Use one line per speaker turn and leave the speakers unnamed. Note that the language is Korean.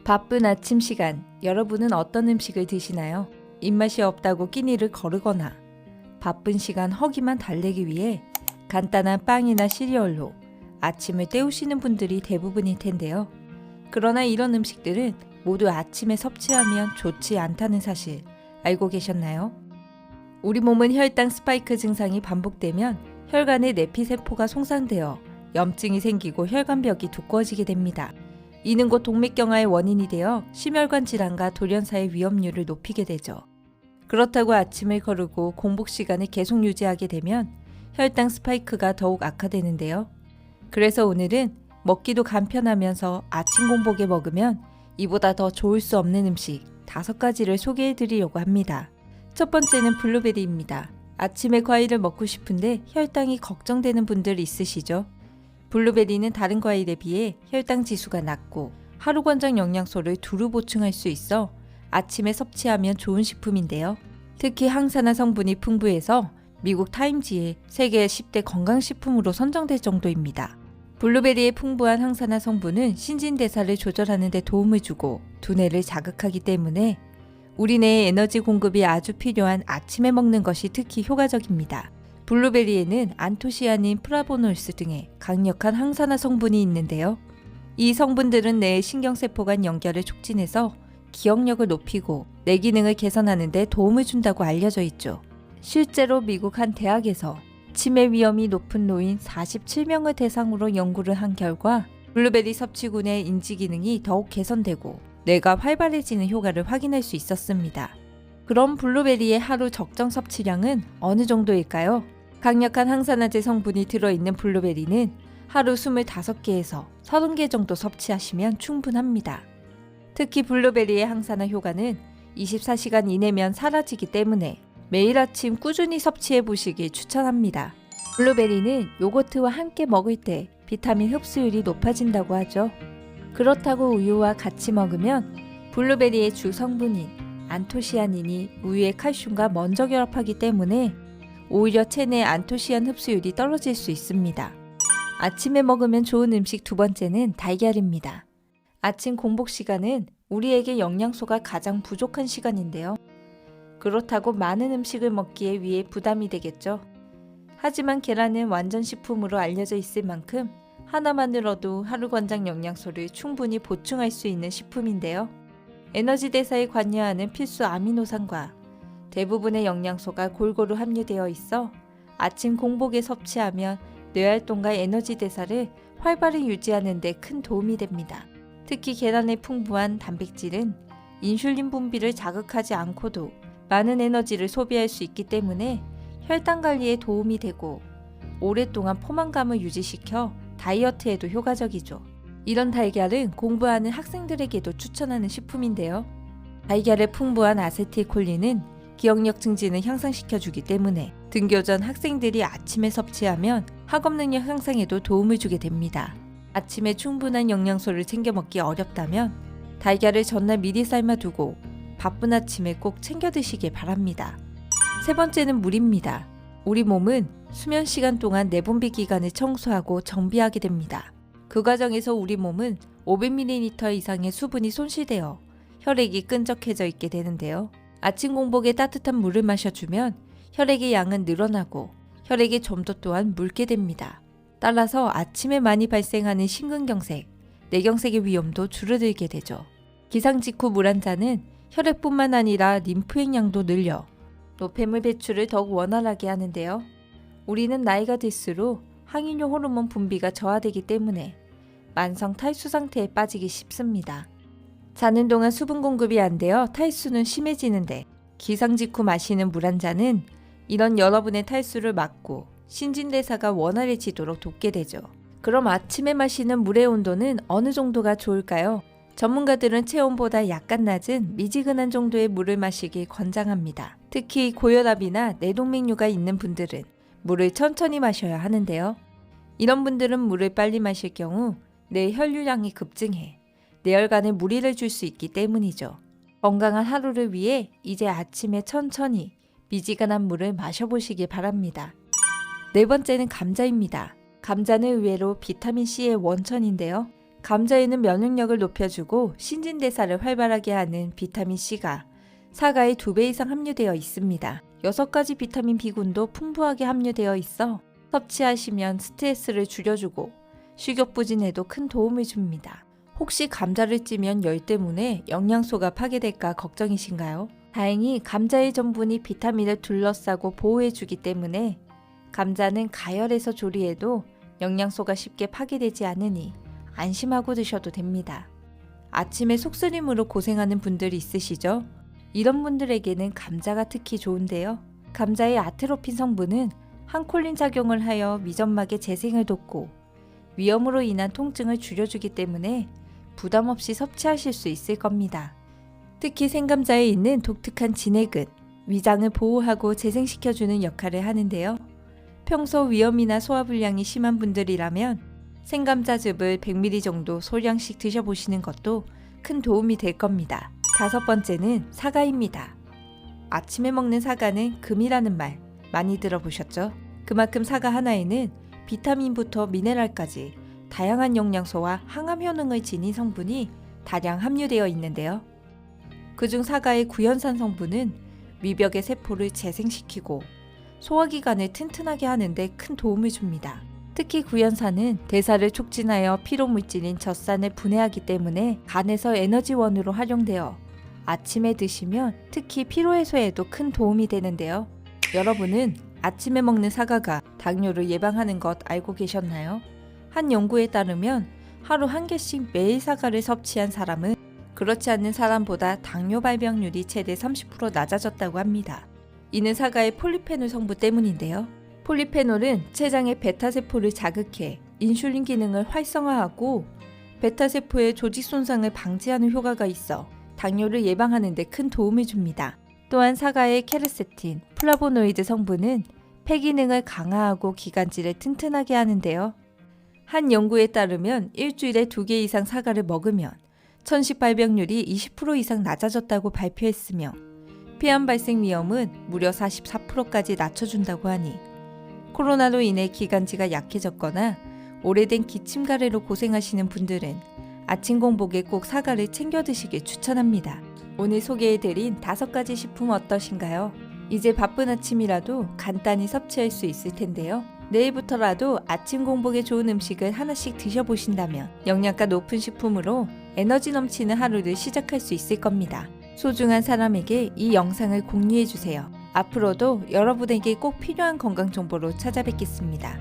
바쁜 아침 시간, 여러분은 어떤 음식을 드시나요? 입맛이 없다고 끼니를 거르거나 바쁜 시간 허기만 달래기 위해 간단한 빵이나 시리얼로 아침을 때우시는 분들이 대부분일 텐데요. 그러나 이런 음식들은 모두 아침에 섭취하면 좋지 않다는 사실 알고 계셨나요? 우리 몸은 혈당 스파이크 증상이 반복되면 혈관의 내피세포가 손상되어 염증이 생기고 혈관벽이 두꺼워지게 됩니다. 이는 곧 동맥경화의 원인이 되어 심혈관 질환과 돌연사의 위험률을 높이게 되죠. 그렇다고 아침을 거르고 공복 시간을 계속 유지하게 되면 혈당 스파이크가 더욱 악화되는데요. 그래서 오늘은 먹기도 간편하면서 아침 공복에 먹으면 이보다 더 좋을 수 없는 음식 5가지를 소개해 드리려고 합니다. 첫 번째는 블루베리입니다. 아침에 과일을 먹고 싶은데 혈당이 걱정되는 분들 있으시죠? 블루베리는 다른 과일에 비해 혈당 지수가 낮고 하루 권장 영양소를 두루 보충할 수 있어 아침에 섭취하면 좋은 식품인데요. 특히 항산화 성분이 풍부해서 미국 타임지에 세계 10대 건강식품으로 선정될 정도입니다. 블루베리의 풍부한 항산화 성분은 신진대사를 조절하는 데 도움을 주고 두뇌를 자극하기 때문에 우리 뇌의 에너지 공급이 아주 필요한 아침에 먹는 것이 특히 효과적입니다. 블루베리에는 안토시아닌, 플라보노이드 등의 강력한 항산화 성분이 있는데요. 이 성분들은 뇌의 신경세포 간 연결을 촉진해서 기억력을 높이고 뇌 기능을 개선하는 데 도움을 준다고 알려져 있죠. 실제로 미국 한 대학에서 치매 위험이 높은 노인 47명을 대상으로 연구를 한 결과 블루베리 섭취 후 내 인지 기능이 더욱 개선되고 뇌가 활발해지는 효과를 확인할 수 있었습니다. 그럼 블루베리의 하루 적정 섭취량은 어느 정도일까요? 강력한 항산화제 성분이 들어있는 블루베리는 하루 25개에서 30개 정도 섭취하시면 충분합니다. 특히 블루베리의 항산화 효과는 24시간 이내면 사라지기 때문에 매일 아침 꾸준히 섭취해 보시길 추천합니다. 블루베리는 요거트와 함께 먹을 때 비타민 흡수율이 높아진다고 하죠. 그렇다고 우유와 같이 먹으면 블루베리의 주 성분인 안토시아닌이 우유의 칼슘과 먼저 결합하기 때문에 오히려 체내 안토시안 흡수율이 떨어질 수 있습니다. 아침에 먹으면 좋은 음식 두 번째는 달걀입니다. 아침 공복 시간은 우리에게 영양소가 가장 부족한 시간인데요. 그렇다고 많은 음식을 먹기에 위해 부담이 되겠죠. 하지만 계란은 완전 식품으로 알려져 있을 만큼 하나만으로도 하루 권장 영양소를 충분히 보충할 수 있는 식품인데요. 에너지 대사에 관여하는 필수 아미노산과 대부분의 영양소가 골고루 함유되어 있어 아침 공복에 섭취하면 뇌활동과 에너지 대사를 활발히 유지하는 데 큰 도움이 됩니다. 특히 계란의 풍부한 단백질은 인슐린 분비를 자극하지 않고도 많은 에너지를 소비할 수 있기 때문에 혈당 관리에 도움이 되고 오랫동안 포만감을 유지시켜 다이어트에도 효과적이죠. 이런 달걀은 공부하는 학생들에게도 추천하는 식품인데요. 달걀의 풍부한 아세틸콜린은 기억력 증진을 향상시켜주기 때문에 등교 전 학생들이 아침에 섭취하면 학업 능력 향상에도 도움을 주게 됩니다. 아침에 충분한 영양소를 챙겨 먹기 어렵다면 달걀을 전날 미리 삶아두고 바쁜 아침에 꼭 챙겨 드시길 바랍니다. 세 번째는 물입니다. 우리 몸은 수면 시간 동안 내분비 기관을 청소하고 정비하게 됩니다. 그 과정에서 우리 몸은 500ml 이상의 수분이 손실되어 혈액이 끈적해져 있게 되는데요. 아침 공복에 따뜻한 물을 마셔주면 혈액의 양은 늘어나고 혈액의 점도 또한 묽게 됩니다. 따라서 아침에 많이 발생하는 심근경색, 뇌경색의 위험도 줄어들게 되죠. 기상 직후 물 한 잔은 혈액뿐만 아니라 림프의 양도 늘려 노폐물 배출을 더욱 원활하게 하는데요. 우리는 나이가 들수록 항인효 호르몬 분비가 저하되기 때문에 만성 탈수 상태에 빠지기 쉽습니다. 자는 동안 수분 공급이 안 되어 탈수는 심해지는데 기상 직후 마시는 물 한 잔은 이런 여러분의 탈수를 막고 신진대사가 원활해지도록 돕게 되죠. 그럼 아침에 마시는 물의 온도는 어느 정도가 좋을까요? 전문가들은 체온보다 약간 낮은 미지근한 정도의 물을 마시길 권장합니다. 특히 고혈압이나 뇌동맥류가 있는 분들은 물을 천천히 마셔야 하는데요. 이런 분들은 물을 빨리 마실 경우 뇌 혈류량이 급증해 뇌혈관에 무리를 줄 수 있기 때문이죠. 건강한 하루를 위해 이제 아침에 천천히 미지근한 물을 마셔보시길 바랍니다. 네 번째는 감자입니다. 감자는 의외로 비타민C의 원천인데요. 감자에는 면역력을 높여주고 신진대사를 활발하게 하는 비타민C가 사과의 2배 이상 함유되어 있습니다. 6가지 비타민 B군도 풍부하게 함유되어 있어 섭취하시면 스트레스를 줄여주고 식욕부진에도 큰 도움을 줍니다. 혹시 감자를 찌면 열 때문에 영양소가 파괴될까 걱정이신가요? 다행히 감자의 전분이 비타민을 둘러싸고 보호해주기 때문에 감자는 가열해서 조리해도 영양소가 쉽게 파괴되지 않으니 안심하고 드셔도 됩니다. 아침에 속쓰림으로 고생하는 분들이 있으시죠? 이런 분들에게는 감자가 특히 좋은데요. 감자의 아트로핀 성분은 항콜린 작용을 하여 미점막의 재생을 돕고 위염으로 인한 통증을 줄여주기 때문에 부담 없이 섭취하실 수 있을 겁니다. 특히 생감자에 있는 독특한 진액은 위장을 보호하고 재생시켜주는 역할을 하는데요. 평소 위염이나 소화불량이 심한 분들이라면 생감자즙을 100ml 정도 소량씩 드셔보시는 것도 큰 도움이 될 겁니다. 5번째는 사과입니다. 아침에 먹는 사과는 금이라는 말 많이 들어보셨죠? 그만큼 사과 하나에는 비타민부터 미네랄까지 다양한 영양소와 항암 효능을 지닌 성분이 다량 함유되어 있는데요. 그중 사과의 구연산 성분은 위벽의 세포를 재생시키고 소화기관을 튼튼하게 하는데 큰 도움을 줍니다. 특히 구연산은 대사를 촉진하여 피로물질인 젖산을 분해하기 때문에 간에서 에너지원으로 활용되어 아침에 드시면 특히 피로해소에도 큰 도움이 되는데요. 여러분은 아침에 먹는 사과가 당뇨를 예방하는 것 알고 계셨나요? 한 연구에 따르면 하루 1개씩 매일 사과를 섭취한 사람은 그렇지 않는 사람보다 당뇨 발병률이 최대 30% 낮아졌다고 합니다. 이는 사과의 폴리페놀 성분 때문인데요. 폴리페놀은 췌장의 베타세포를 자극해 인슐린 기능을 활성화하고 베타세포의 조직 손상을 방지하는 효과가 있어 당뇨를 예방하는 데 큰 도움을 줍니다. 또한 사과의 케르세틴, 플라보노이드 성분은 폐 기능을 강화하고 기관지를 튼튼하게 하는데요. 한 연구에 따르면 일주일에 2개 이상 사과를 먹으면 천식 발병률이 20% 이상 낮아졌다고 발표했으며 폐암 발생 위험은 무려 44%까지 낮춰준다고 하니 코로나로 인해 기관지가 약해졌거나 오래된 기침 가래로 고생하시는 분들은 아침 공복에 꼭 사과를 챙겨 드시길 추천합니다. 오늘 소개해드린 5가지 식품 어떠신가요? 이제 바쁜 아침이라도 간단히 섭취할 수 있을 텐데요. 내일부터라도 아침 공복에 좋은 음식을 하나씩 드셔보신다면 영양가 높은 식품으로 에너지 넘치는 하루를 시작할 수 있을 겁니다. 소중한 사람에게 이 영상을 공유해주세요. 앞으로도 여러분에게 꼭 필요한 건강 정보로 찾아뵙겠습니다.